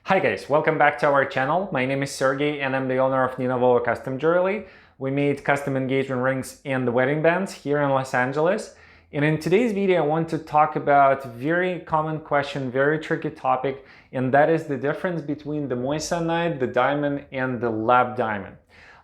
Hi guys, welcome back to our channel. My name is Sergey and I'm the owner of NinaVova Custom Jewelry. We made custom engagement rings and the wedding bands here in Los Angeles. And in today's video, I want to talk about a very common question, very tricky topic, and that is the difference between the Moissanite, the diamond, and the lab diamond.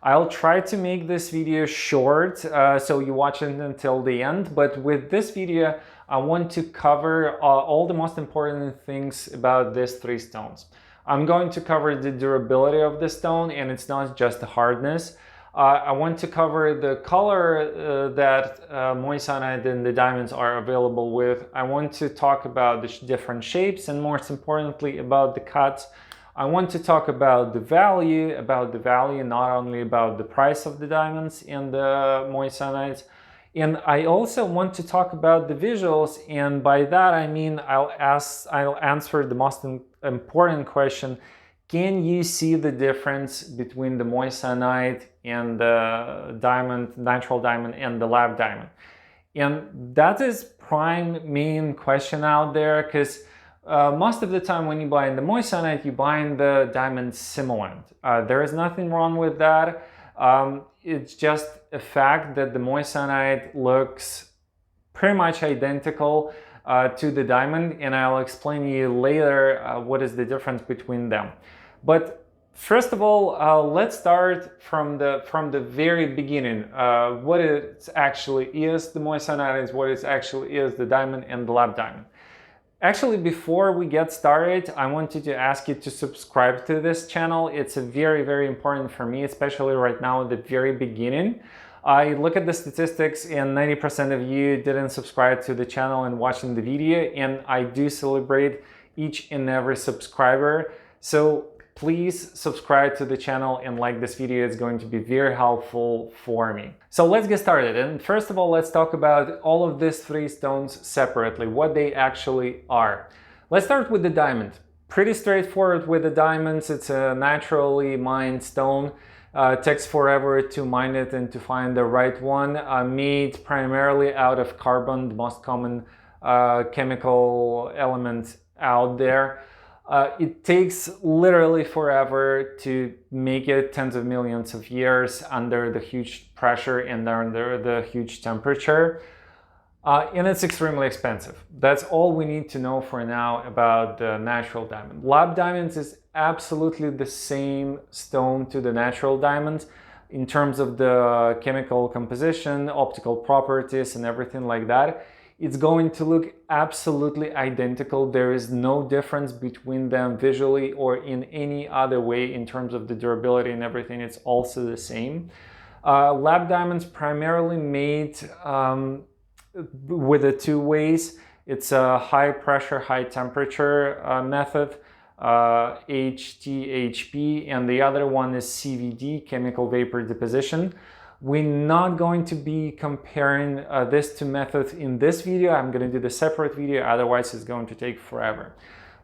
I'll try to make this video short, so you watch it until the end, but with this video, I want to cover all the most important things about these three stones. I'm going to cover the durability of the stone, and it's not just the hardness. I want to cover the color that moissanite and the diamonds are available with. I want to talk about the different shapes and most importantly about the cuts. I want to talk about the value, not only about the price of the diamonds and the moissanites. And I also want to talk about the visuals, and by that I mean I'll answer the most important question: can you see the difference between the moissanite and the diamond, natural diamond, and the lab diamond? And that is prime main question out there, because most of the time when you buy the moissanite, you buy the diamond simulant. There is nothing wrong with that. It's just a fact that the moissanite looks pretty much identical to the diamond, and I'll explain to you later what is the difference between them. But first of all, let's start from the very beginning. What it actually is the moissanite is what it actually is the diamond and the lab diamond. Actually, before we get started, I wanted to ask you to subscribe to this channel. It's very important for me, especially right now at the very beginning. I look at the statistics and 90% of you didn't subscribe to the channel and watching the video, and I do celebrate each and every subscriber. So please subscribe to the channel and like this video. It's going to be very helpful for me. So let's get started. And first of all, let's talk about all of these three stones separately, what they actually are. Let's start with the diamond. Pretty straightforward with the diamonds. It's a naturally mined stone. It takes forever to mine it and to find the right one. Made primarily out of carbon, the most common chemical element out there. It takes literally forever to make it, tens of millions of years under the huge pressure and under the huge temperature. And it's extremely expensive. That's all we need to know for now about the natural diamond. Lab diamonds is absolutely the same stone to the natural diamonds in terms of the chemical composition, optical properties, and everything like that. It's going to look absolutely identical. There is no difference between them visually or in any other way in terms of the durability and everything. It's also the same. Lab diamonds primarily made with the two ways. It's a high pressure, high temperature method, HTHP, and the other one is CVD, chemical vapor deposition. We're not going to be comparing this two methods in this video. I'm going to do the separate video, otherwise it's going to take forever.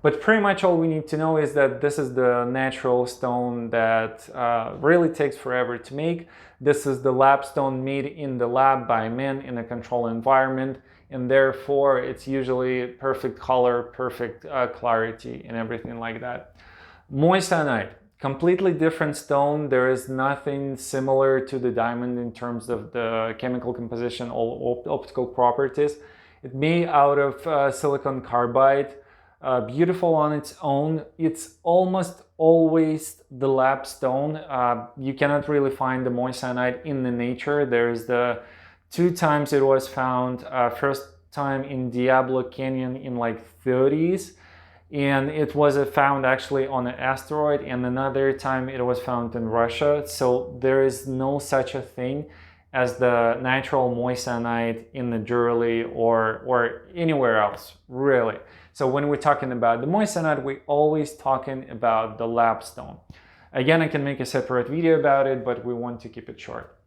But pretty much all we need to know is that this is the natural stone that really takes forever to make. This is the lab stone made in the lab by men in a controlled environment, and therefore it's usually perfect color, perfect clarity, and everything like that. Moissanite. Completely different stone. There is nothing similar to the diamond in terms of the chemical composition or optical properties. It's made out of silicon carbide, beautiful on its own. It's almost always the lab stone. You cannot really find the moissanite in the nature. There's the two times it was found, first time in Diablo Canyon in like 30s. And it was found actually on an asteroid, and another time it was found in Russia. So there is no such a thing as the natural moissanite in the jewelry or anywhere else, really. So when we're talking about the moissanite, we're always talking about the lab stone. Again, I can make a separate video about it, but we want to keep it short.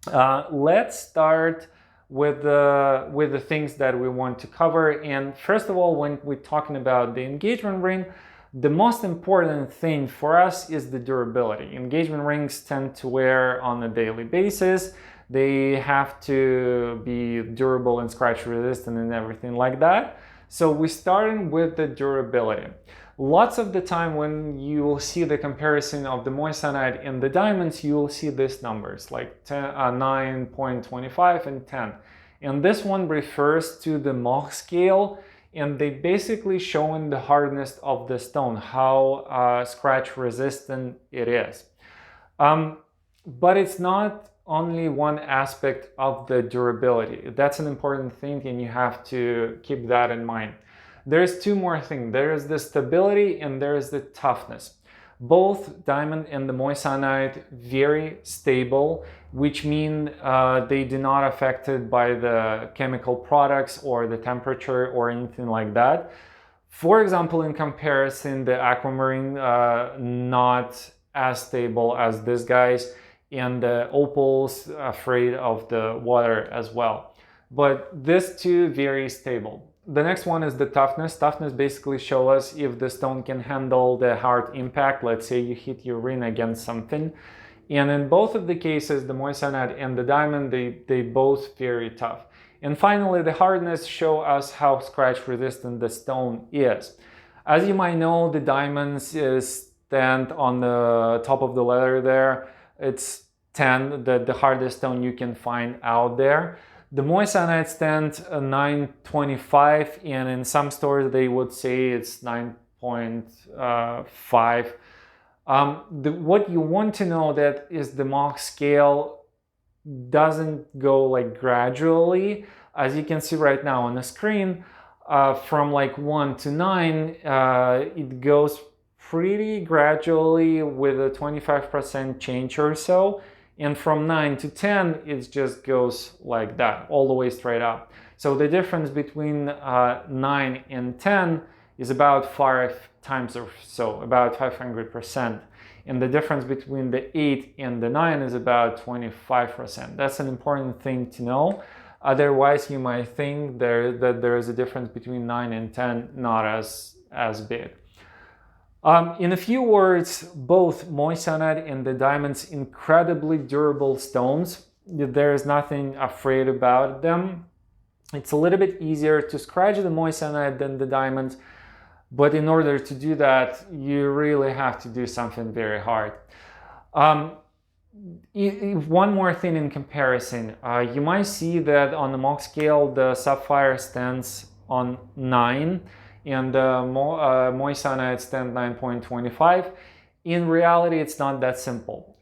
Let's start with the things that we want to cover. And first of all, when we're talking about the engagement ring, the most important thing for us is the durability. Engagement rings tend to wear on a daily basis. They have to be durable and scratch resistant and everything like that. So we're starting with the durability. Lots of the time when you will see the comparison of the moissanite and the diamonds, you will see these numbers like 9.25 and 10. And this one refers to the Mohs scale, and they basically showing the hardness of the stone, how scratch resistant it is. But it's not only one aspect of the durability. That's an important thing, and you have to keep that in mind. There's two more things. There is the stability and there is the toughness. Both diamond and the moissanite very stable, which mean they do not affected by the chemical products or the temperature or anything like that. For example, in comparison, the aquamarine not as stable as these guys, and the opals afraid of the water as well. But these two very stable. The next one is the toughness. Toughness basically shows us if the stone can handle the hard impact. Let's say you hit your ring against something. And in both of the cases, the moissanite and the diamond, they both very tough. And finally, the hardness show us how scratch resistant the stone is. As you might know, the diamonds is stand on the top of the ladder there. It's 10, the hardest stone you can find out there. The moissanite stands 9.25, and in some stores they would say it's 9.5. What you want to know that is the Mohs scale doesn't go like gradually. As you can see right now on the screen, from like 1 to 9, it goes pretty gradually with a 25% change or so. And from 9 to 10, it just goes like that, all the way straight up. So the difference between 9 and 10 is about 5 times or so, about 500%. And the difference between the 8 and the 9 is about 25%. That's an important thing to know. Otherwise, you might think that there is a difference between 9 and 10, not as big. In a few words, both moissanite and the diamonds incredibly durable stones. There is nothing afraid about them. It's a little bit easier to scratch the moissanite than the diamonds, but in order to do that, you really have to do something very hard. One more thing in comparison, you might see that on the Mohs scale, the sapphire stands on 9. And moissanite stand 9.25. In reality, it's not that simple.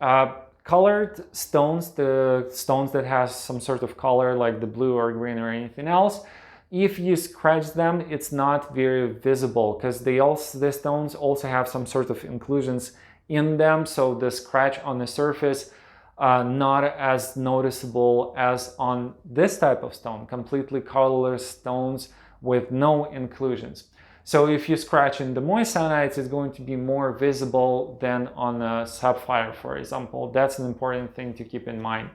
Colored stones, the stones that have some sort of color like the blue or green or anything else, if you scratch them, it's not very visible because the stones also have some sort of inclusions in them, so the scratch on the surface not as noticeable as on this type of stone, completely colorless stones with no inclusions. So if you scratch in the moissanites, it's going to be more visible than on a sapphire, for example. That's an important thing to keep in mind.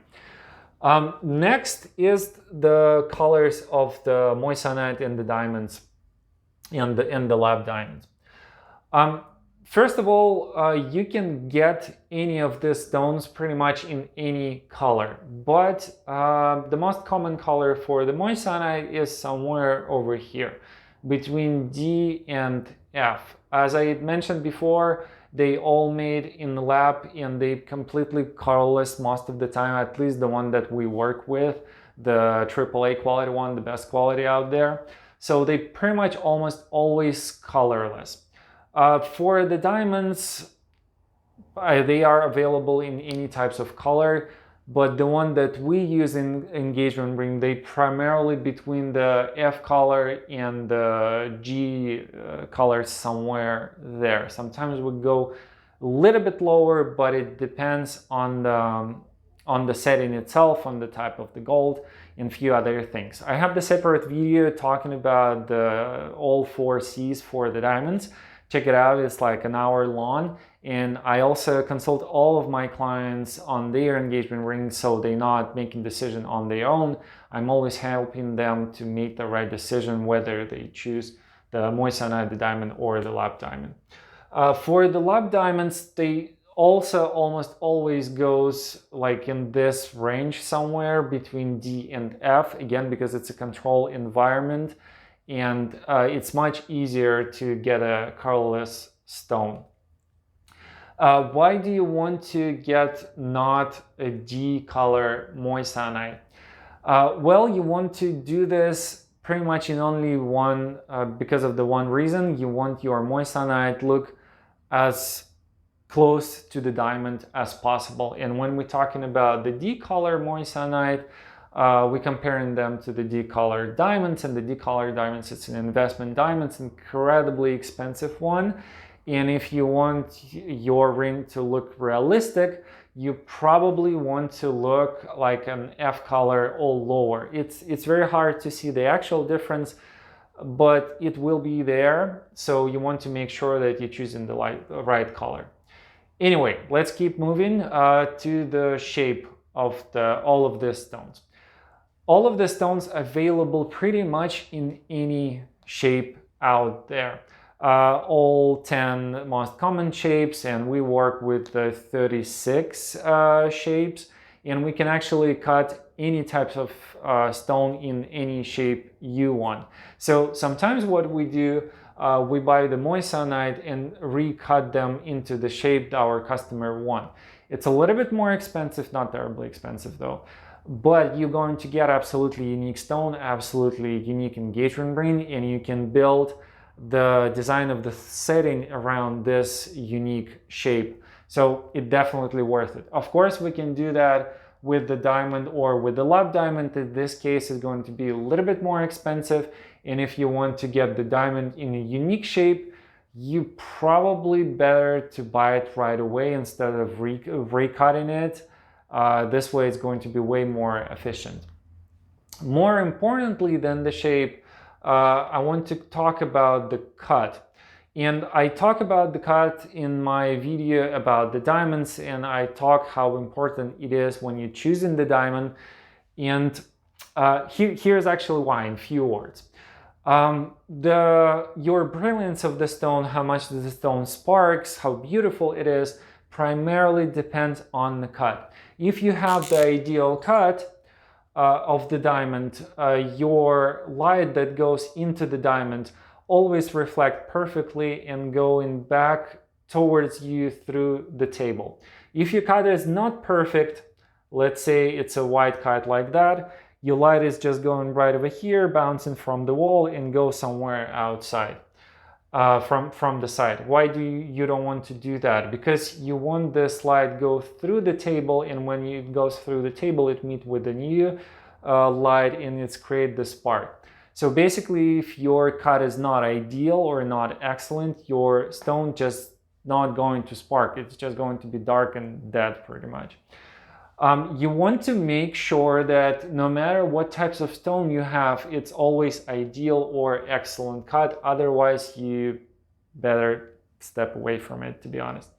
Next is the colors of the moissanite and the diamonds and the lab diamonds. First of all, you can get any of these stones pretty much in any color, but the most common color for the moissanite is somewhere over here between D and F. As I mentioned before, they all made in the lab and they completely colorless most of the time, at least the one that we work with, the AAA quality one, the best quality out there. So they pretty much almost always colorless. For the diamonds, they are available in any types of color, but the one that we use in engagement ring, they primarily between the F color and the G color somewhere there. Sometimes we go a little bit lower, but it depends on the setting itself, on the type of the gold, and a few other things. I have the separate video talking about all 4 C's for the diamonds. Check it out, it's like an hour long. And I also consult all of my clients on their engagement rings so they're not making decision on their own. I'm always helping them to make the right decision whether they choose the moissanite, the diamond, or the lab diamond. For the lab diamonds, they also almost always goes like in this range somewhere between D and F, again because it's a control environment. and it's much easier to get a colorless stone. Why do you want to get not a D color moissanite? Well, you want to do this pretty much in only one, because of the one reason. You want your moissanite look as close to the diamond as possible. And when we're talking about the D color moissanite, we're comparing them to the D color diamonds, and the D color diamonds, it's an investment diamond, it's an incredibly expensive one. And if you want your ring to look realistic, you probably want to look like an F color or lower. It's very hard to see the actual difference, but it will be there. So you want to make sure that you're choosing the right color. Anyway, let's keep moving to the shape of all of these stones. All of the stones available pretty much in any shape out there. All 10 most common shapes, and we work with the 36 shapes, and we can actually cut any types of stone in any shape you want. So sometimes what we do, we buy the moissanite and recut them into the shape that our customer wants. It's a little bit more expensive, not terribly expensive though, but you're going to get absolutely unique stone, absolutely unique engagement ring, and you can build the design of the setting around this unique shape. So it's definitely worth it. Of course, we can do that with the diamond or with the lab diamond. In this case, is going to be a little bit more expensive. And if you want to get the diamond in a unique shape, you probably better to buy it right away instead of recutting it. This way it's going to be way more efficient. More importantly than the shape, I want to talk about the cut. And I talk about the cut in my video about the diamonds, and I talk how important it is when you're choosing the diamond. And here's actually why in few words. Your brilliance of the stone, how much the stone sparks, how beautiful it is, primarily depends on the cut. If you have the ideal cut of the diamond, your light that goes into the diamond always reflect perfectly and going back towards you through the table. If your cut is not perfect, let's say it's a white cut like that, your light is just going right over here, bouncing from the wall and go somewhere outside, from the side. Why do you don't want to do that? Because you want this light go through the table, and when it goes through the table, it meets with the new light and it's create the spark. So basically, if your cut is not ideal or not excellent, your stone just not going to spark. It's just going to be dark and dead pretty much. You want to make sure that no matter what types of stone you have, it's always ideal or excellent cut. Otherwise, you better step away from it, to be honest.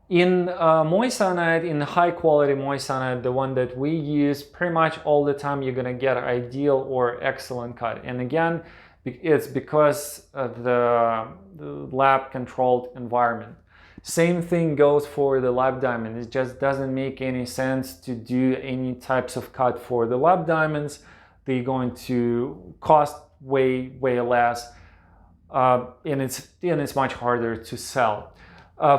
In moissanite, in high quality moissanite, the one that we use, pretty much all the time you're gonna get ideal or excellent cut. And again, it's because of the lab controlled environment. Same thing goes for the lab diamond. It just doesn't make any sense to do any types of cut for the lab diamonds. They're going to cost way less, and it's much harder to sell.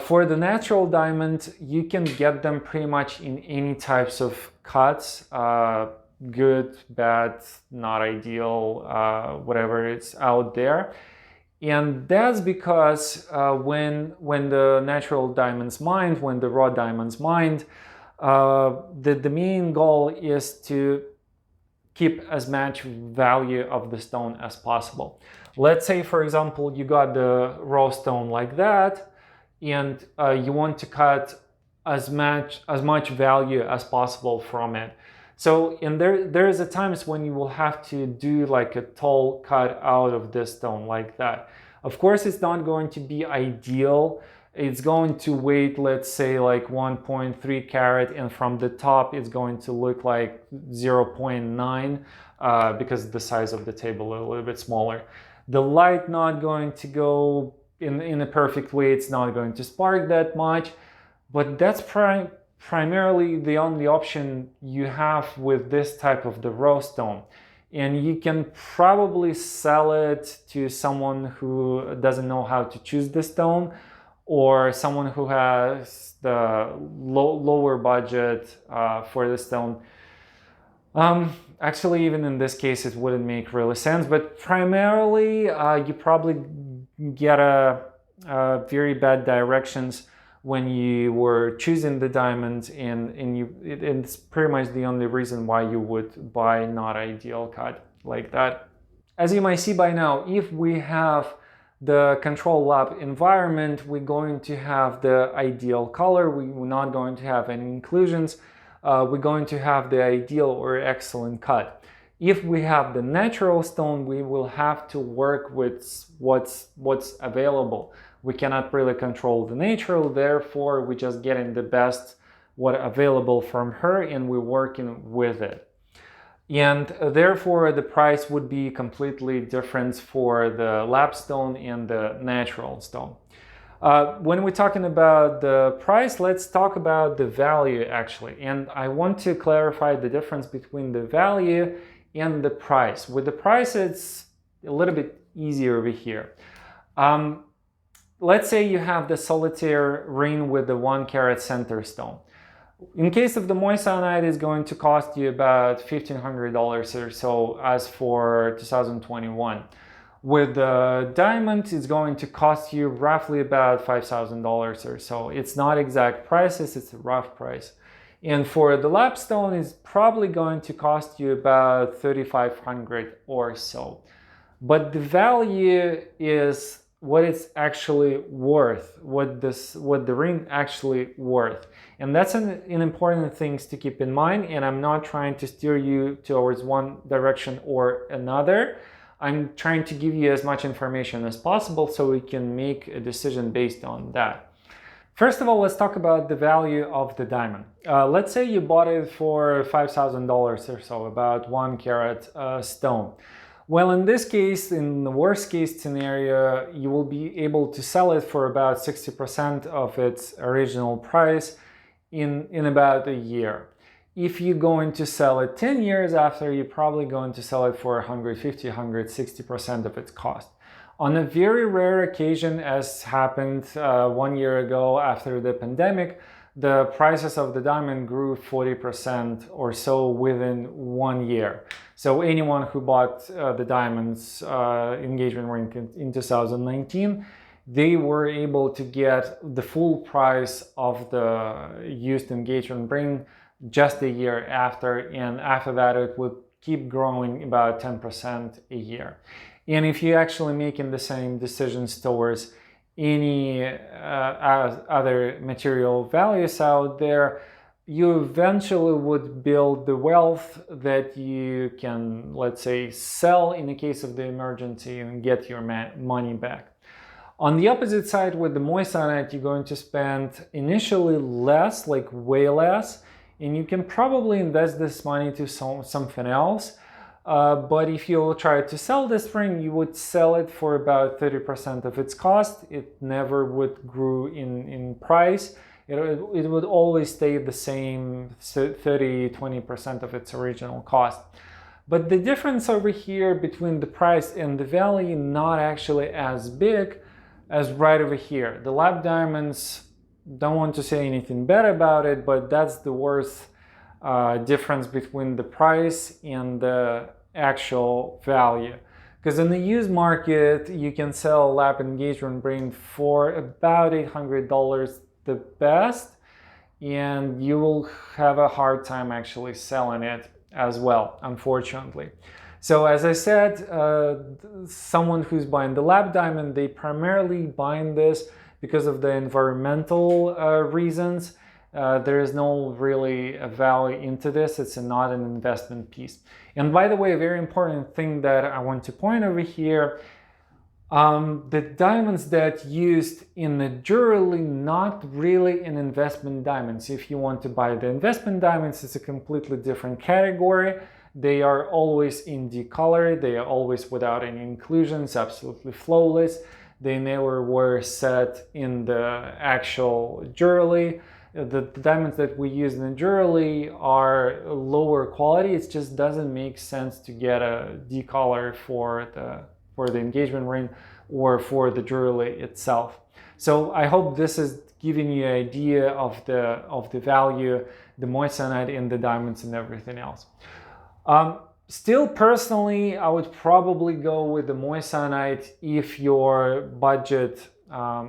For the natural diamond, you can get them pretty much in any types of cuts, good, bad, not ideal, whatever it's out there. And that's because when the natural diamond's mined, when the raw diamond's mined, the main goal is to keep as much value of the stone as possible. Let's say, for example, you got the raw stone like that, and you want to cut as much value as possible from it. So, and there's a times when you will have to do like a tall cut out of this stone like that. Of course, it's not going to be ideal. It's going to weight, let's say, like 1.3 carat, and from the top, it's going to look like 0.9 because the size of the table is a little bit smaller. The light not going to go in a perfect way. It's not going to spark that much, but that's primarily the only option you have with this type of the raw stone. and you can probably sell it to someone who doesn't know how to choose the stone, or someone who has the lower budget for the stone. Actually, even in this case, it wouldn't make really sense, but primarily you probably get a very bad directions when you were choosing the diamonds, and it's pretty much the only reason why you would buy not ideal cut like that. As you might see by now, if we have the control lab environment, we're going to have the ideal color, we're not going to have any inclusions, we're going to have the ideal or excellent cut. If we have the natural stone, we will have to work with what's available. We cannot really control the natural, therefore we're just getting the best what available from her, and we're working with it. And therefore the price would be completely different for the lab stone and the natural stone. When we're talking about the price, let's talk about the value actually. And I want to clarify the difference between the value and the price. With the price, it's a little bit easier over here. Let's say you have the solitaire ring with the 1 carat center stone. In case of the moissanite, it's going to cost you about $1,500 or so as for 2021. With the diamond, it's going to cost you roughly about $5,000 or so. It's not exact prices, it's a rough price. And for the lab stone, it's probably going to cost you about $3,500 or so. But the value is what it's actually worth, what the ring actually worth. And that's an important thing to keep in mind, and I'm not trying to steer you towards one direction or another. I'm trying to give you as much information as possible so we can make a decision based on that. First of all, let's talk about the value of the diamond. Let's say you bought it for $5,000 or so, about 1 carat stone. Well, in this case, in the worst case scenario, you will be able to sell it for about 60% of its original price in about a year. If you're going to sell it 10 years after, you're probably going to sell it for 150, 160% of its cost. On a very rare occasion, as happened 1 year ago after the pandemic, the prices of the diamond grew 40% or so within 1 year. So anyone who bought the diamond's engagement ring in 2019, they were able to get the full price of the used engagement ring just a year after, and after that it would keep growing about 10% a year. And if you're actually making the same decisions towards any other material values out there, you eventually would build the wealth that you can, let's say, sell in the case of the emergency and get your money back. On the opposite side, with the moissanite, you're going to spend initially less, like way less, and you can probably invest this money to something else. But if you try to sell this ring, you would sell it for about 30% of its cost. It never would grow in price. It would always stay the same 30-20% of its original cost. But the difference over here between the price and the value not actually as big as right over here. The lab diamonds, don't want to say anything bad about it, but that's the worst difference between the price and the actual value. Because in the used market, you can sell a lab engagement ring for about $800 the best, and you will have a hard time actually selling it as well, unfortunately. So as I said, someone who's buying the lab diamond, they primarily buying this because of the environmental reasons. There is no really value into this. It's not an investment piece. And by the way, a very important thing that I want to point over here, the diamonds that used in the jewelry, not really an investment diamonds. If you want to buy the investment diamonds, it's a completely different category. They are always in D color. They are always without any inclusions, absolutely flawless. They never were set in the actual jewelry. the diamonds that we use in the jewelry are lower quality. It just doesn't make sense to get a decolor for the engagement ring or for the jewelry itself. So I hope this is giving you an idea of the value, the moissanite in the diamonds and everything else. Still, personally, I would probably go with the moissanite if your budget,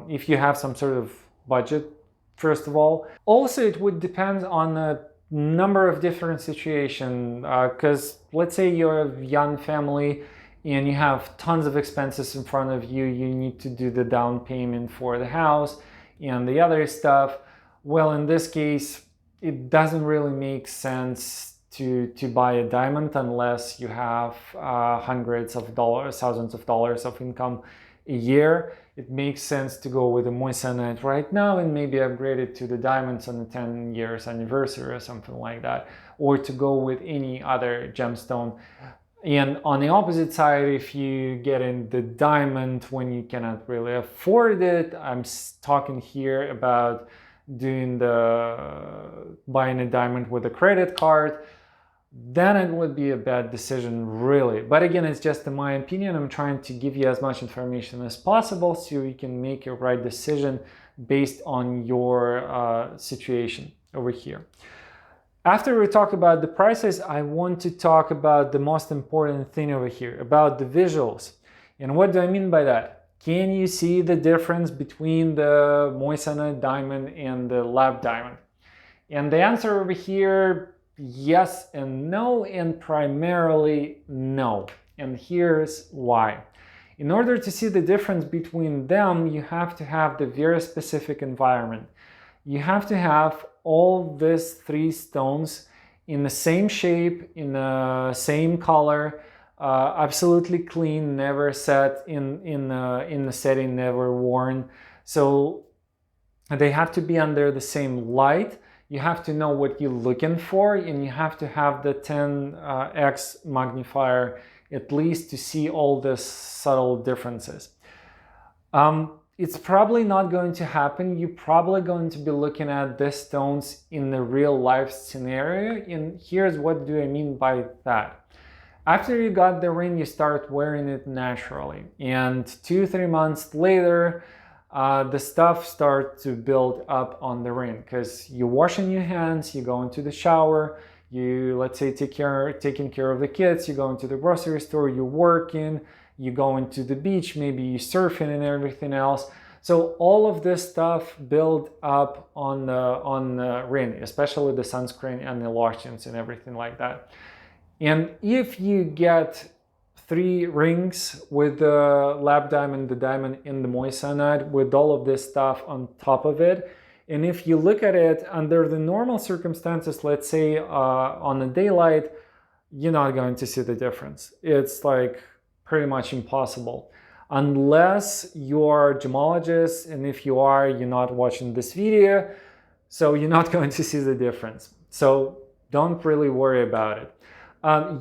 if you have some sort of budget, first of all. Also, it would depend on a number of different situations, because let's say you're a young family and you have tons of expenses in front of you. You need to do the down payment for the house and the other stuff. Well, in this case, it doesn't really make sense to buy a diamond unless you have hundreds of dollars, thousands of dollars of income a year. It makes sense to go with a moissanite right now and maybe upgrade it to the diamonds on the 10 years anniversary or something like that, or to go with any other gemstone. And on the opposite side, if you get in the diamond when you cannot really afford it, I'm talking here about buying a diamond with a credit card, then it would be a bad decision, really. But again, it's just in my opinion. I'm trying to give you as much information as possible so you can make your right decision based on your situation over here. After we talk about the prices, I want to talk about the most important thing over here, about the visuals. And what do I mean by that? Can you see the difference between the moissanite diamond and the lab diamond? And the answer over here, yes and no, and primarily no. And here's why. In order to see the difference between them, you have to have the very specific environment. You have to have all these three stones in the same shape, in the same color, absolutely clean, never set in the setting, never worn. So they have to be under the same light. You have to know what you're looking for, and you have to have the 10x magnifier at least to see all the subtle differences. It's probably not going to happen. You're probably going to be looking at the stones in the real life scenario, and here's what do I mean by that. After you got the ring, you start wearing it naturally, and 2-3 months later, the stuff starts to build up on the ring because you're washing your hands, you go into the shower, you, let's say, taking care of the kids, you go into the grocery store, you're working, you go into the beach, maybe you're surfing and everything else. So all of this stuff build up on the ring, especially the sunscreen and the lotions and everything like that. And if you get 3 rings with the lab diamond, the diamond in the moissanite, with all of this stuff on top of it, and if you look at it under the normal circumstances, let's say on the daylight, you're not going to see the difference. It's like pretty much impossible. Unless you're a gemologist, and if you are, you're not watching this video, so you're not going to see the difference. So don't really worry about it.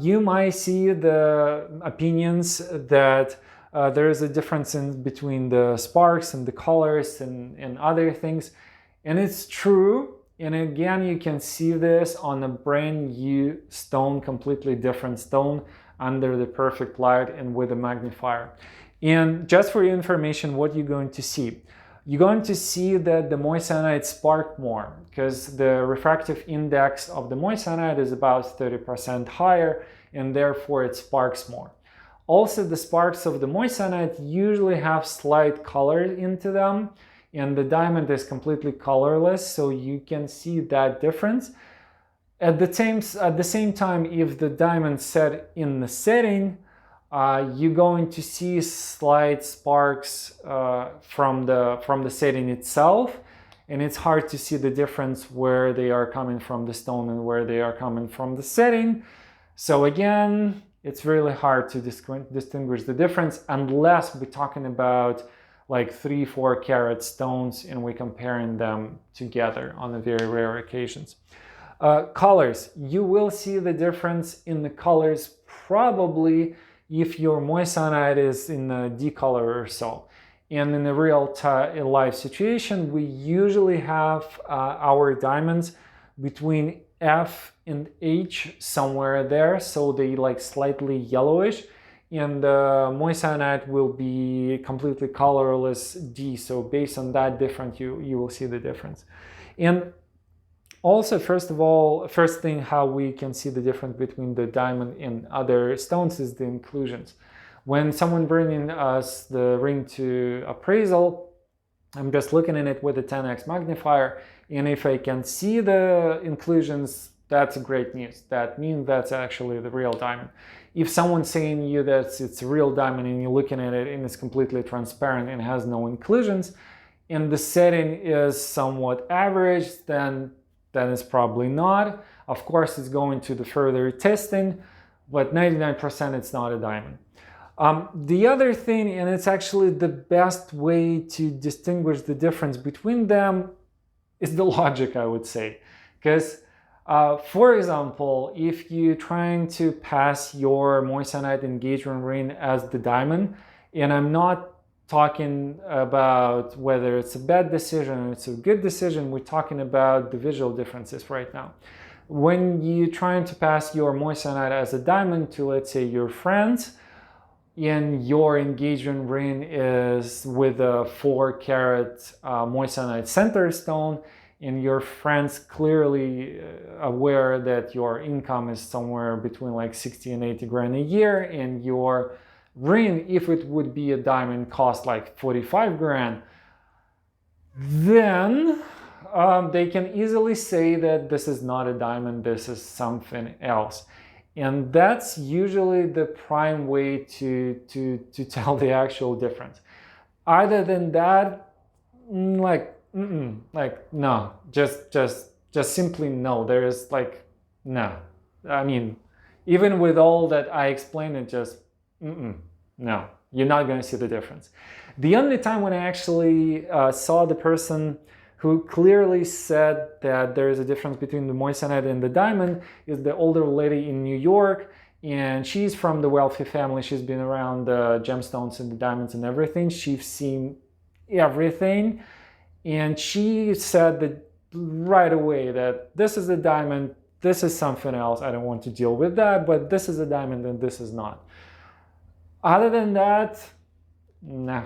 You might see the opinions that there is a difference between the sparks and the colors and other things. And it's true. And again, you can see this on a brand new stone, completely different stone under the perfect light and with a magnifier. And just for your information, what you're going to see. You're going to see that the moissanite spark more because the refractive index of the moissanite is about 30% higher, and therefore it sparks more. Also, the sparks of the moissanite usually have slight color into them, and the diamond is completely colorless, so you can see that difference. At the same time, if the diamond set in the setting, you're going to see slight sparks from the setting itself, and it's hard to see the difference where they are coming from the stone and where they are coming from the setting. So again, it's really hard to distinguish the difference unless we're talking about like 3-4 carat stones and we're comparing them together on the very rare occasions. Colors, you will see the difference in the colors probably if your moissanite is in a decolor or so. And in a real life situation, we usually have our diamonds between F and H, somewhere there, so they like slightly yellowish, and moissanite will be completely colorless D. So based on that difference, you will see the difference. And also, first thing how we can see the difference between the diamond and other stones is the inclusions. When someone bringing us the ring to appraisal, I'm just looking at it with a 10x magnifier, and if I can see the inclusions, that's great news. That means that's actually the real diamond. If someone's saying to you that it's a real diamond and you're looking at it and it's completely transparent and has no inclusions, and the setting is somewhat average, then it's probably not. Of course, it's going to the further testing, but 99% it's not a diamond. The other thing, and it's actually the best way to distinguish the difference between them, is the logic, I would say. Because, for example, if you're trying to pass your moissanite engagement ring as the diamond, and I'm not talking about whether it's a bad decision or it's a good decision, we're talking about the visual differences right now. When you're trying to pass your moissanite as a diamond to, let's say, your friends, and your engagement ring is with a 4-carat moissanite center stone, and your friends clearly aware that your income is somewhere between like 60 and 80 grand a year, and your ring, if it would be a diamond, cost like 45 grand, then they can easily say that this is not a diamond, this is something else. And that's usually the prime way to tell the actual difference. Other than that, no, just simply no. There is like, no. I mean, even with all that I explained, it just, no, you're not going to see the difference. The only time when I actually saw the person who clearly said that there is a difference between the moissanite and the diamond is the older lady in New York, and she's from the wealthy family. She's been around the gemstones and the diamonds and everything. She's seen everything, and she said that right away that this is a diamond, this is something else, I don't want to deal with that, but this is a diamond and this is not. Other than that, nah,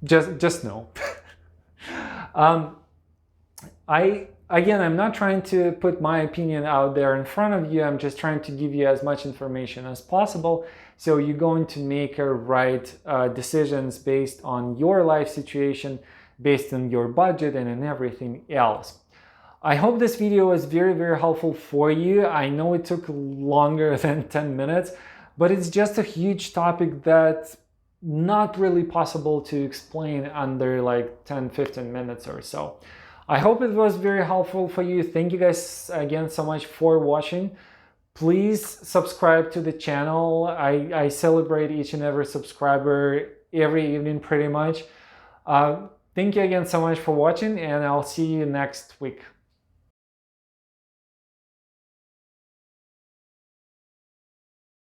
just no. I'm not trying to put my opinion out there in front of you. I'm just trying to give you as much information as possible, so you're going to make a right decisions based on your life situation, based on your budget, and on everything else. I hope this video was very, very helpful for you. I know it took longer than 10 minutes, but it's just a huge topic that's not really possible to explain under like 10-15 minutes or so. I hope it was very helpful for you. Thank you guys again so much for watching. Please subscribe to the channel. I celebrate each and every subscriber every evening pretty much. Thank you again so much for watching, and I'll see you next week.